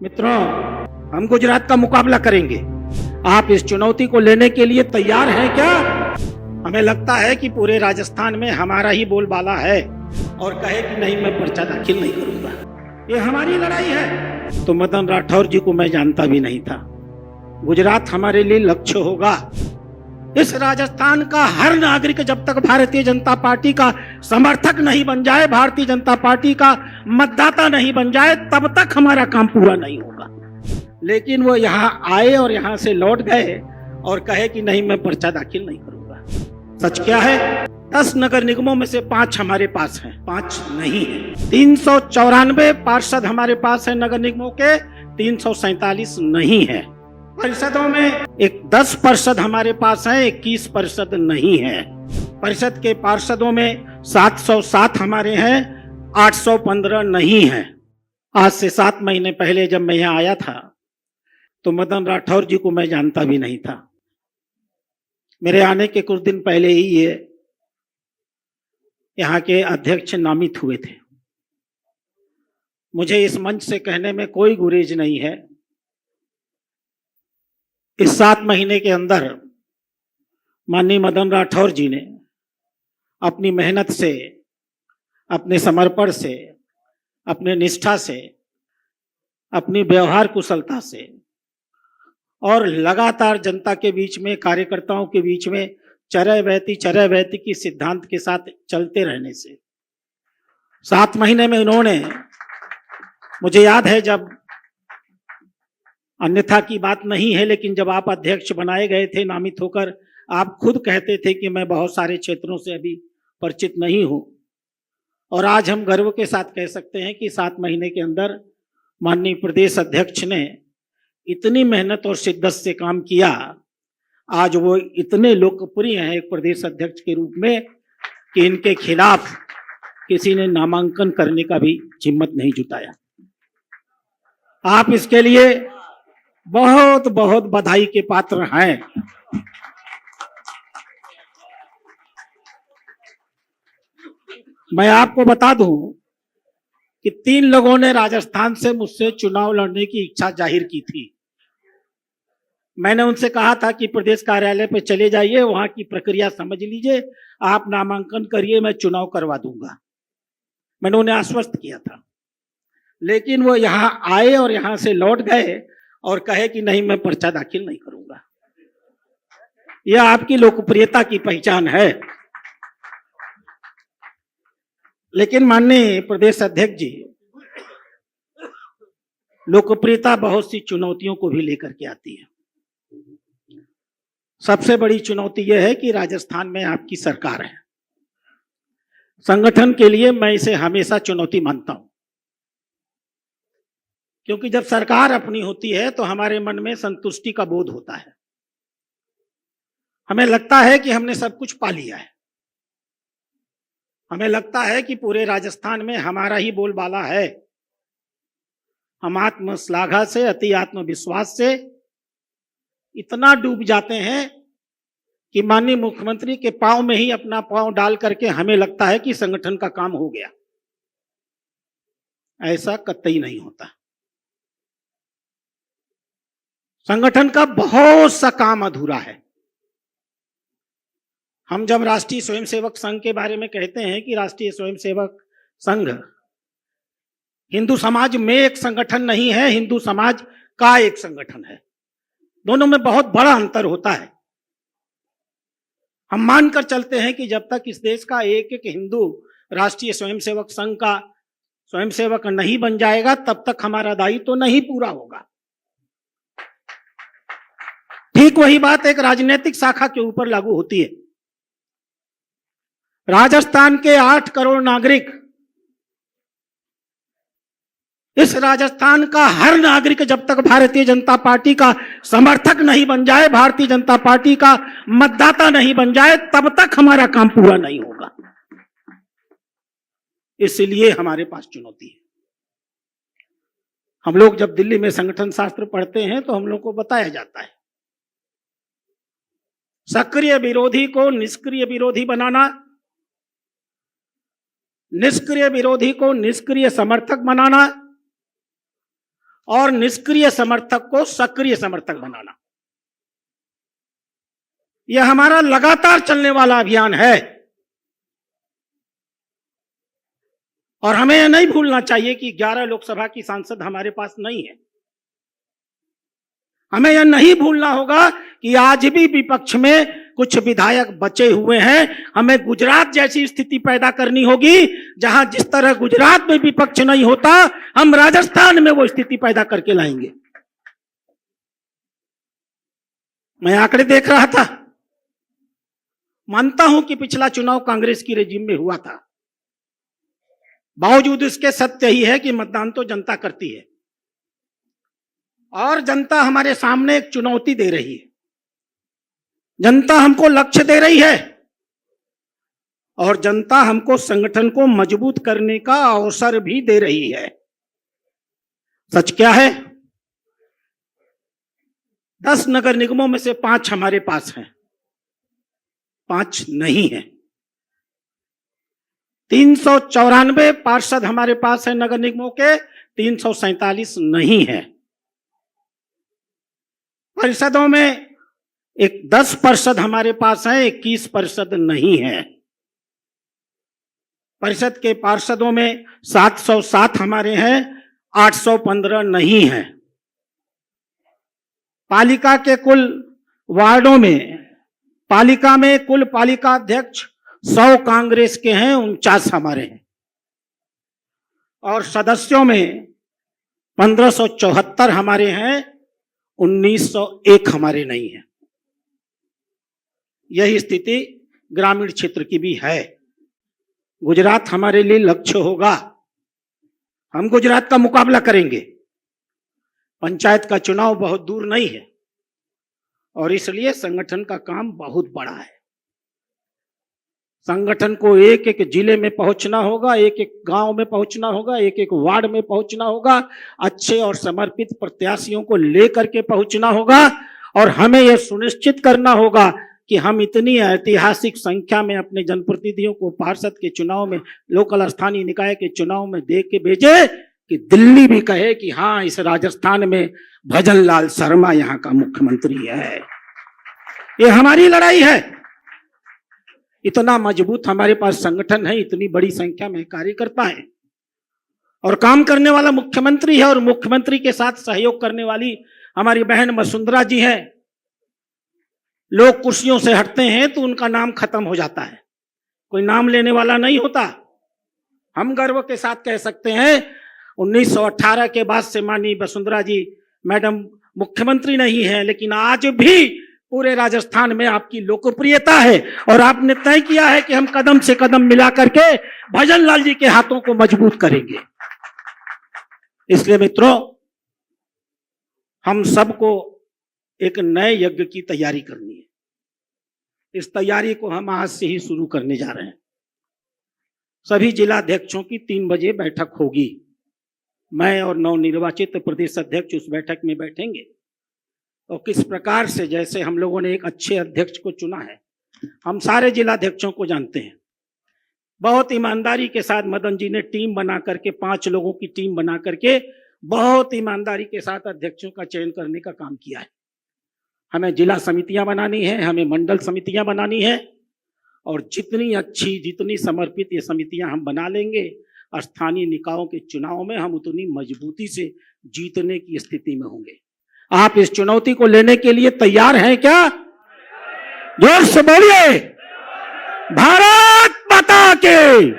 मित्रों, हम गुजरात का मुकाबला करेंगे। आप इस चुनौती को लेने के लिए तैयार हैं क्या? हमें लगता है कि पूरे राजस्थान में हमारा ही बोलबाला है और कहे कि नहीं, मैं पर्चा दाखिल नहीं करूंगा। ये हमारी लड़ाई है। तो मदन राठौर जी को मैं जानता भी नहीं था। गुजरात हमारे लिए लक्ष्य होगा। इस राजस्थान का हर नागरिक जब तक भारतीय जनता पार्टी का समर्थक नहीं बन जाए, भारतीय जनता पार्टी का मतदाता नहीं बन जाए, तब तक हमारा काम पूरा नहीं होगा। लेकिन वो यहाँ आए और यहाँ से लौट गए और कहे कि नहीं, मैं पर्चा दाखिल नहीं करूंगा। सच क्या है? 10 नगर निगमों में से 5 हमारे पास हैं, 5 नहीं है। 394 पार्षद हमारे पास है नगर निगमों के, 347 नहीं है। परिषदों में 10 पार्षद हमारे पास हैं, 21 पार्षद नहीं है। परिषद के पार्षदों में 707 हमारे हैं, 815 नहीं है। आज से 7 महीने पहले जब मैं यहाँ आया था तो मदन राठौर जी को मैं जानता भी नहीं था। मेरे आने के कुछ दिन पहले ही ये यहाँ के अध्यक्ष नामित हुए थे। मुझे इस मंच से कहने में कोई गुरेज नहीं है। इस 7 महीने के अंदर माननीय मदन राठौर जी ने अपनी मेहनत से, अपने समर्पण से, अपने निष्ठा से, अपनी व्यवहार कुशलता से और लगातार जनता के बीच में, कार्यकर्ताओं के बीच में चरैवैती की सिद्धांत के साथ चलते रहने से 7 महीने में उन्होंने, मुझे याद है जब, अन्यथा की बात नहीं है, लेकिन जब आप अध्यक्ष बनाए गए थे नामित होकर, आप खुद कहते थे कि मैं बहुत सारे क्षेत्रों से अभी परिचित नहीं हूं। और आज हम गर्व के साथ कह सकते हैं कि 7 महीने के अंदर माननीय प्रदेश अध्यक्ष ने इतनी मेहनत और शिद्दत से काम किया। आज वो इतने लोकप्रिय हैं एक प्रदेश अध्यक्ष के रूप में कि इनके खिलाफ किसी ने नामांकन करने का भी हिम्मत नहीं जुटाया। आप इसके लिए बहुत बहुत बधाई के पात्र हैं। मैं आपको बता दूं कि 3 लोगों ने राजस्थान से मुझसे चुनाव लड़ने की इच्छा जाहिर की थी। मैंने उनसे कहा था कि प्रदेश कार्यालय पे चले जाइए, वहां की प्रक्रिया समझ लीजिए, आप नामांकन करिए, मैं चुनाव करवा दूंगा। मैंने उन्हें आश्वस्त किया था। लेकिन वो यहाँ आए और यहाँ से लौट गए और कहे कि नहीं, मैं पर्चा दाखिल नहीं करूंगा। यह आपकी लोकप्रियता की पहचान है। लेकिन माननीय प्रदेश अध्यक्ष जी, लोकप्रियता बहुत सी चुनौतियों को भी लेकर के आती है। सबसे बड़ी चुनौती यह है कि राजस्थान में आपकी सरकार है। संगठन के लिए मैं इसे हमेशा चुनौती मानता हूं, क्योंकि जब सरकार अपनी होती है तो हमारे मन में संतुष्टि का बोध होता है। हमें लगता है कि हमने सब कुछ पा लिया है। हमें लगता है कि पूरे राजस्थान में हमारा ही बोलबाला है। हम आत्मश्लाघा से, अति आत्मविश्वास से इतना डूब जाते हैं कि माननीय मुख्यमंत्री के पांव में ही अपना पांव डाल करके हमें लगता है कि संगठन का काम हो गया। ऐसा कतई नहीं होता। संगठन का बहुत सा काम अधूरा है। हम जब राष्ट्रीय स्वयंसेवक संघ के बारे में कहते हैं कि राष्ट्रीय स्वयंसेवक संघ हिंदू समाज में एक संगठन नहीं है, हिंदू समाज का एक संगठन है। दोनों में बहुत बड़ा अंतर होता है। हम मानकर चलते हैं कि जब तक इस देश का एक एक हिंदू राष्ट्रीय स्वयंसेवक संघ का स्वयंसेवक नहीं बन जाएगा, तब तक हमारा दायित्व तो नहीं पूरा होगा। ठीक वही बात एक राजनीतिक शाखा के ऊपर लागू होती है। राजस्थान के 8 करोड़ नागरिक, इस राजस्थान का हर नागरिक जब तक भारतीय जनता पार्टी का समर्थक नहीं बन जाए, भारतीय जनता पार्टी का मतदाता नहीं बन जाए, तब तक हमारा काम पूरा नहीं होगा। इसलिए हमारे पास चुनौती है। हम लोग जब दिल्ली में संगठन शास्त्र पढ़ते हैं तो हम लोग को बताया जाता है, सक्रिय विरोधी को निष्क्रिय विरोधी बनाना, निष्क्रिय विरोधी को निष्क्रिय समर्थक बनाना और निष्क्रिय समर्थक को सक्रिय समर्थक बनाना। यह हमारा लगातार चलने वाला अभियान है और हमें यह नहीं भूलना चाहिए कि 11 लोकसभा की सांसद हमारे पास नहीं है। हमें यह नहीं भूलना होगा कि आज भी विपक्ष में कुछ विधायक बचे हुए हैं। हमें गुजरात जैसी स्थिति पैदा करनी होगी, जहां जिस तरह गुजरात में विपक्ष नहीं होता, हम राजस्थान में वो स्थिति पैदा करके लाएंगे। मैं आंकड़े देख रहा था, मानता हूं कि पिछला चुनाव कांग्रेस की रेजिम में हुआ था, बावजूद इसके सत्य ही है कि मतदान तो जनता करती है और जनता हमारे सामने एक चुनौती दे रही है। जनता हमको लक्ष्य दे रही है और जनता हमको संगठन को मजबूत करने का अवसर भी दे रही है। सच क्या है? 10 नगर निगमों में से 5 हमारे पास हैं, 5 नहीं है। 394 पार्षद हमारे पास है नगर निगमों के, 347 नहीं है। परिषदों में 10 पार्षद हमारे पास है, 21 पार्षद नहीं है। परिषद के पार्षदों में 707 हमारे हैं, 815 नहीं है। पालिका के कुल वार्डों में, पालिका में कुल पालिका अध्यक्ष 100 कांग्रेस के हैं, 49 हमारे हैं। और सदस्यों में 1574 हमारे हैं, 1901 हमारे नहीं है। यही स्थिति ग्रामीण क्षेत्र की भी है। गुजरात हमारे लिए लक्ष्य होगा। हम गुजरात का मुकाबला करेंगे। पंचायत का चुनाव बहुत दूर नहीं है और इसलिए संगठन का काम बहुत बड़ा है। संगठन को एक एक जिले में पहुंचना होगा, एक एक गांव में पहुंचना होगा, एक एक वार्ड में पहुंचना होगा, अच्छे और समर्पित प्रत्याशियों को लेकर के पहुंचना होगा और हमें यह सुनिश्चित करना होगा कि हम इतनी ऐतिहासिक संख्या में अपने जनप्रतिनिधियों को पार्षद के चुनाव में, लोकल स्थानीय निकाय के चुनाव में दे के भेजे कि दिल्ली भी कहे कि हाँ, इस राजस्थान में भजनलाल शर्मा यहाँ का मुख्यमंत्री है। ये हमारी लड़ाई है। इतना मजबूत हमारे पास संगठन है, इतनी बड़ी संख्या में कार्यकर्ता है और काम करने वाला मुख्यमंत्री है और मुख्यमंत्री के साथ सहयोग करने वाली हमारी बहन वसुंधरा जी है। लोग कुर्सियों से हटते हैं तो उनका नाम खत्म हो जाता है, कोई नाम लेने वाला नहीं होता। हम गर्व के साथ कह सकते हैं 1918 के बाद से माननीय वसुंधरा जी मैडम मुख्यमंत्री नहीं है, लेकिन आज भी पूरे राजस्थान में आपकी लोकप्रियता है और आपने तय किया है कि हम कदम से कदम मिला करके भजनलाल जी के हाथों को मजबूत करेंगे। इसलिए मित्रों, हम सबको एक नए यज्ञ की तैयारी करनी है। इस तैयारी को हम आज से ही शुरू करने जा रहे हैं। सभी जिलाध्यक्षों की 3 बजे बैठक होगी। मैं और नवनिर्वाचित प्रदेश अध्यक्ष उस बैठक में बैठेंगे और किस प्रकार से, जैसे हम लोगों ने एक अच्छे अध्यक्ष को चुना है, हम सारे जिलाध्यक्षों को जानते हैं। बहुत ईमानदारी के साथ मदन जी ने टीम बना करके, 5 लोगों की टीम बना करके बहुत ईमानदारी के साथ अध्यक्षों का चयन करने का काम किया है। हमें जिला समितियां बनानी है, हमें मंडल समितियां बनानी है और जितनी अच्छी, जितनी समर्पित ये समितियां हम बना लेंगे, स्थानीय निकायों के चुनाव में हम उतनी मजबूती से जीतने की स्थिति में होंगे। आप इस चुनौती को लेने के लिए तैयार हैं क्या? जोर से बोलिए, भारत माता के।